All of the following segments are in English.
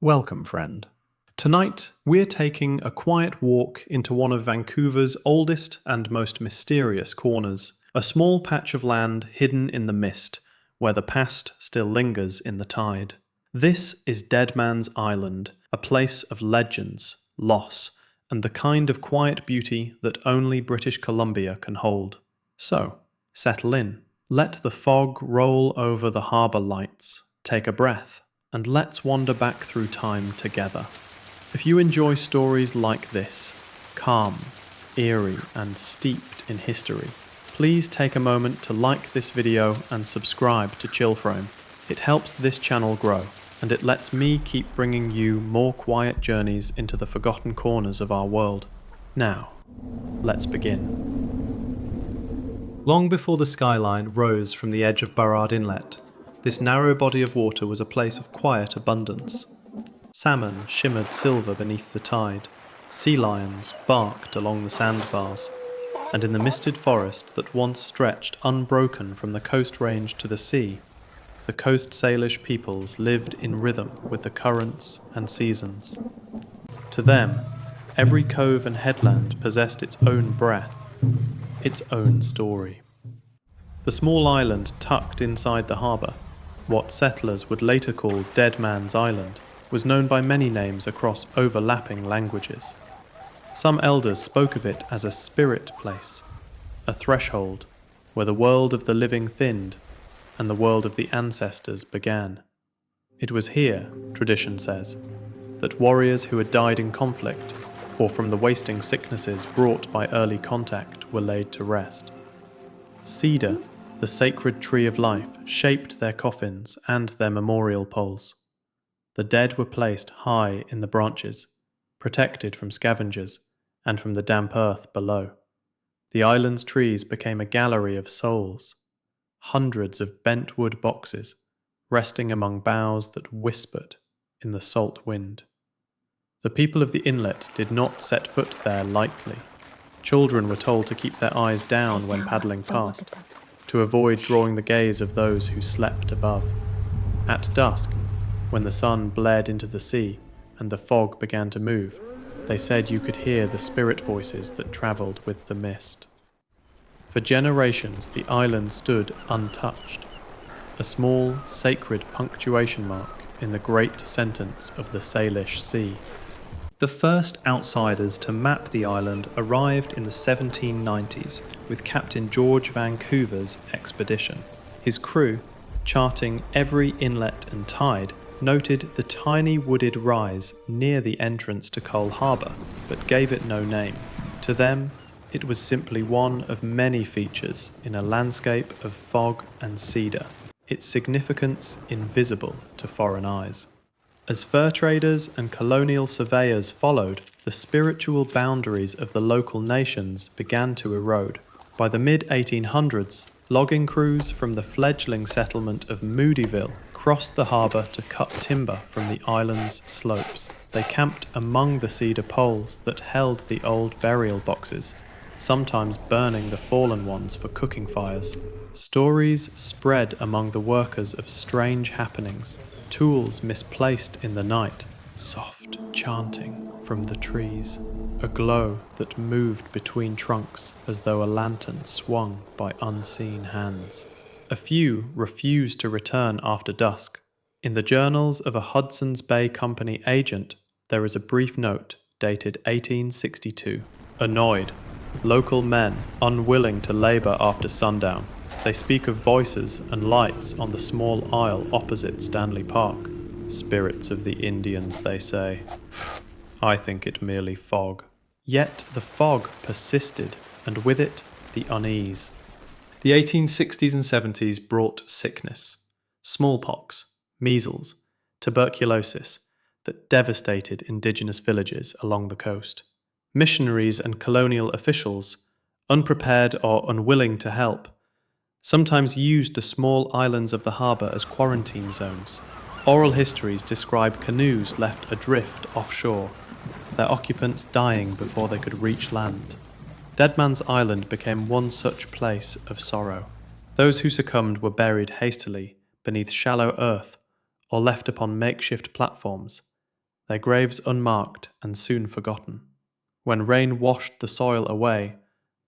Welcome, friend. Tonight, we're taking a quiet walk into one of Vancouver's oldest and most mysterious corners, a small patch of land hidden in the mist, where the past still lingers in the tide. This is Deadman's Island, a place of legends, loss, and the kind of quiet beauty that only British Columbia can hold. So, settle in. Let the fog roll over the harbour lights. Take a breath. And let's wander back through time together. If you enjoy stories like this, calm, eerie, and steeped in history, please take a moment to like this video and subscribe to Chillframe. It helps this channel grow, and it lets me keep bringing you more quiet journeys into the forgotten corners of our world. Now, let's begin. Long before the skyline rose from the edge of Burrard Inlet, this narrow body of water was a place of quiet abundance. Salmon shimmered silver beneath the tide, sea lions barked along the sandbars, and in the misted forest that once stretched unbroken from the coast range to the sea, the Coast Salish peoples lived in rhythm with the currents and seasons. To them, every cove and headland possessed its own breath, its own story. The small island tucked inside the harbour, what settlers would later call Deadman's Island, was known by many names across overlapping languages. Some elders spoke of it as a spirit place, a threshold where the world of the living thinned and the world of the ancestors began. It was here, tradition says, that warriors who had died in conflict or from the wasting sicknesses brought by early contact were laid to rest. Cedar, the sacred tree of life, shaped their coffins and their memorial poles. The dead were placed high in the branches, protected from scavengers and from the damp earth below. The island's trees became a gallery of souls, hundreds of bent wood boxes resting among boughs that whispered in the salt wind. The people of the inlet did not set foot there lightly. Children were told to keep their eyes down when paddling past, to avoid drawing the gaze of those who slept above. At dusk, when the sun bled into the sea and the fog began to move, they said you could hear the spirit voices that travelled with the mist. For generations, the island stood untouched, a small, sacred punctuation mark in the great sentence of the Salish Sea. The first outsiders to map the island arrived in the 1790s with Captain George Vancouver's expedition. His crew, charting every inlet and tide, noted the tiny wooded rise near the entrance to Coal Harbour, but gave it no name. To them, it was simply one of many features in a landscape of fog and cedar, its significance invisible to foreign eyes. As fur traders and colonial surveyors followed, the spiritual boundaries of the local nations began to erode. By the mid-1800s, logging crews from the fledgling settlement of Moodyville crossed the harbour to cut timber from the island's slopes. They camped among the cedar poles that held the old burial boxes, sometimes burning the fallen ones for cooking fires. Stories spread among the workers of strange happenings, tools misplaced in the night, soft chanting from the trees, a glow that moved between trunks as though a lantern swung by unseen hands. A few refused to return after dusk. In the journals of a Hudson's Bay Company agent, there is a brief note dated 1862. Annoyed, local men unwilling to labour after sundown. They speak of voices and lights on the small isle opposite Stanley Park. Spirits of the Indians, they say. I think it merely fog. Yet the fog persisted, and with it, the unease. The 1860s and 70s brought sickness, smallpox, measles, tuberculosis, that devastated indigenous villages along the coast. Missionaries and colonial officials, unprepared or unwilling to help, sometimes used the small islands of the harbour as quarantine zones. Oral histories describe canoes left adrift offshore, their occupants dying before they could reach land. Deadman's Island became one such place of sorrow. Those who succumbed were buried hastily beneath shallow earth or left upon makeshift platforms, their graves unmarked and soon forgotten. When rain washed the soil away,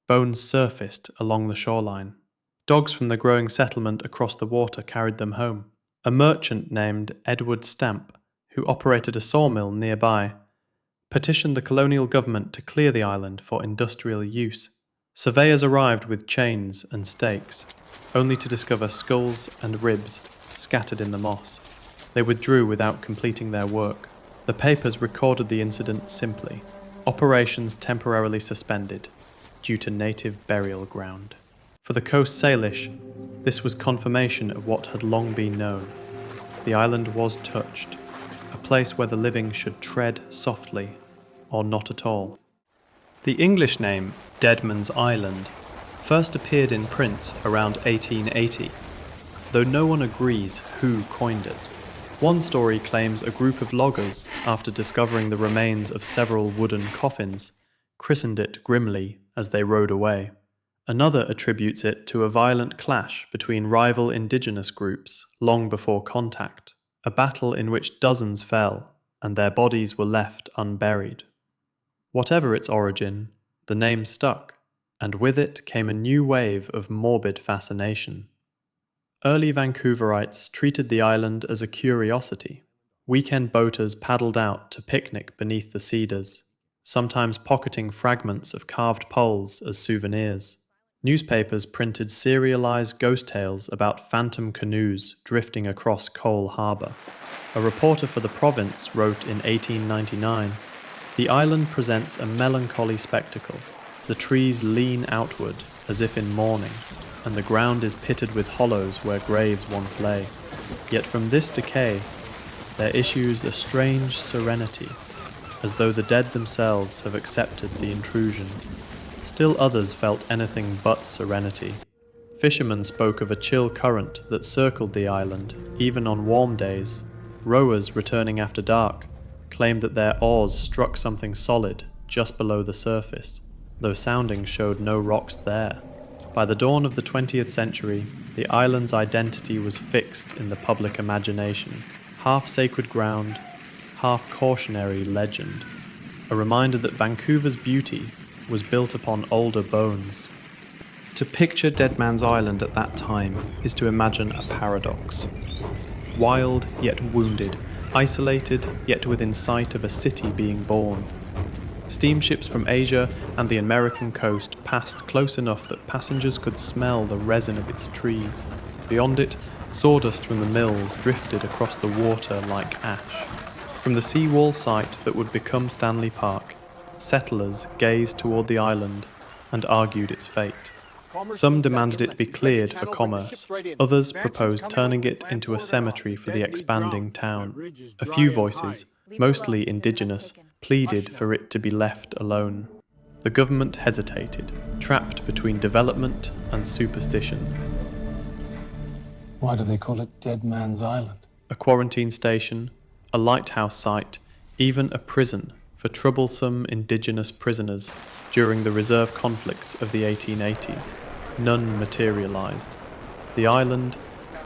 bones surfaced along the shoreline. Dogs from the growing settlement across the water carried them home. A merchant named Edward Stamp, who operated a sawmill nearby, petitioned the colonial government to clear the island for industrial use. Surveyors arrived with chains and stakes, only to discover skulls and ribs scattered in the moss. They withdrew without completing their work. The papers recorded the incident simply: operations temporarily suspended due to native burial ground. For the Coast Salish, this was confirmation of what had long been known. The island was touched, a place where the living should tread softly, or not at all. The English name, Deadman's Island, first appeared in print around 1880, though no one agrees who coined it. One story claims a group of loggers, after discovering the remains of several wooden coffins, christened it grimly as they rowed away. Another attributes it to a violent clash between rival indigenous groups long before contact, a battle in which dozens fell and their bodies were left unburied. Whatever its origin, the name stuck, and with it came a new wave of morbid fascination. Early Vancouverites treated the island as a curiosity. Weekend boaters paddled out to picnic beneath the cedars, sometimes pocketing fragments of carved poles as souvenirs. Newspapers printed serialized ghost tales about phantom canoes drifting across Coal Harbour. A reporter for the province wrote in 1899, "The island presents a melancholy spectacle. The trees lean outward as if in mourning, and the ground is pitted with hollows where graves once lay. Yet from this decay there issues a strange serenity, as though the dead themselves have accepted the intrusion." Still others felt anything but serenity. Fishermen spoke of a chill current that circled the island, even on warm days. Rowers returning after dark claimed that their oars struck something solid just below the surface, though soundings showed no rocks there. By the dawn of the 20th century, the island's identity was fixed in the public imagination, half sacred ground, half cautionary legend, a reminder that Vancouver's beauty was built upon older bones. To picture Deadman's Island at that time is to imagine a paradox. Wild yet wounded, isolated yet within sight of a city being born. Steamships from Asia and the American coast passed close enough that passengers could smell the resin of its trees. Beyond it, sawdust from the mills drifted across the water like ash. From the seawall site that would become Stanley Park, settlers gazed toward the island and argued its fate. Some demanded it be cleared for commerce, others proposed turning it into a cemetery for the expanding town. A few voices, mostly indigenous, pleaded for it to be left alone. The government hesitated, trapped between development and superstition. Why do they call it Deadman's Island? A quarantine station, a lighthouse site, even a prison for troublesome indigenous prisoners during the reserve conflicts of the 1880s. None materialized. The island,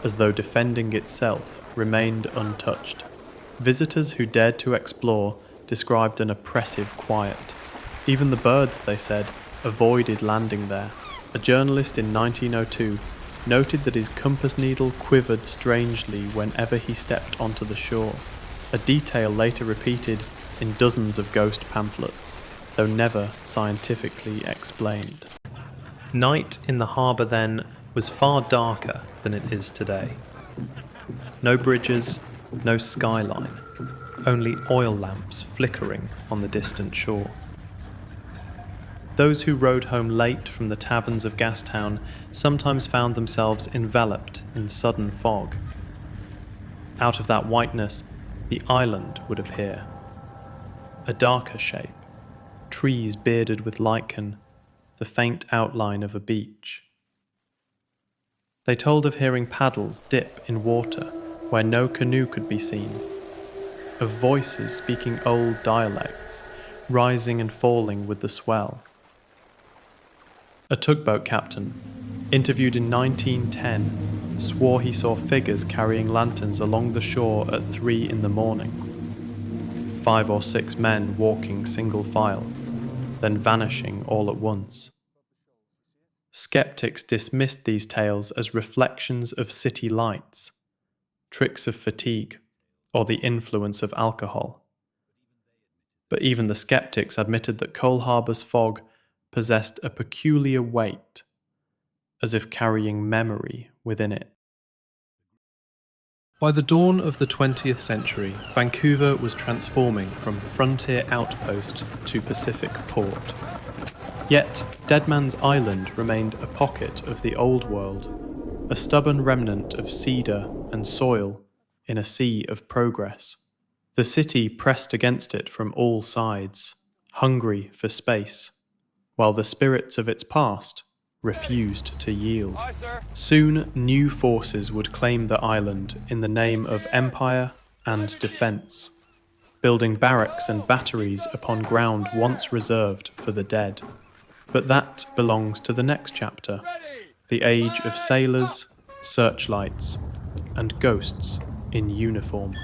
as though defending itself, remained untouched. Visitors who dared to explore described an oppressive quiet. Even the birds, they said, avoided landing there. A journalist in 1902 noted that his compass needle quivered strangely whenever he stepped onto the shore, a detail later repeated in dozens of ghost pamphlets, though never scientifically explained. Night in the harbour then was far darker than it is today. No bridges, no skyline, only oil lamps flickering on the distant shore. Those who rode home late from the taverns of Gastown sometimes found themselves enveloped in sudden fog. Out of that whiteness, the island would appear. A darker shape, trees bearded with lichen, the faint outline of a beach. They told of hearing paddles dip in water where no canoe could be seen, of voices speaking old dialects, rising and falling with the swell. A tugboat captain, interviewed in 1910, swore he saw figures carrying lanterns along the shore at 3 in the morning. 5 or 6 men walking single file, then vanishing all at once. Skeptics dismissed these tales as reflections of city lights, tricks of fatigue, or the influence of alcohol. But even the skeptics admitted that Cole Harbour's fog possessed a peculiar weight, as if carrying memory within it. By the dawn of the 20th century, Vancouver was transforming from frontier outpost to Pacific port. Yet, Deadman's Island remained a pocket of the old world, a stubborn remnant of cedar and soil in a sea of progress. The city pressed against it from all sides, hungry for space, while the spirits of its past refused to yield. Soon, new forces would claim the island in the name of empire and defence, building barracks and batteries upon ground once reserved for the dead. But that belongs to the next chapter, the age of sailors, searchlights, and ghosts in uniform.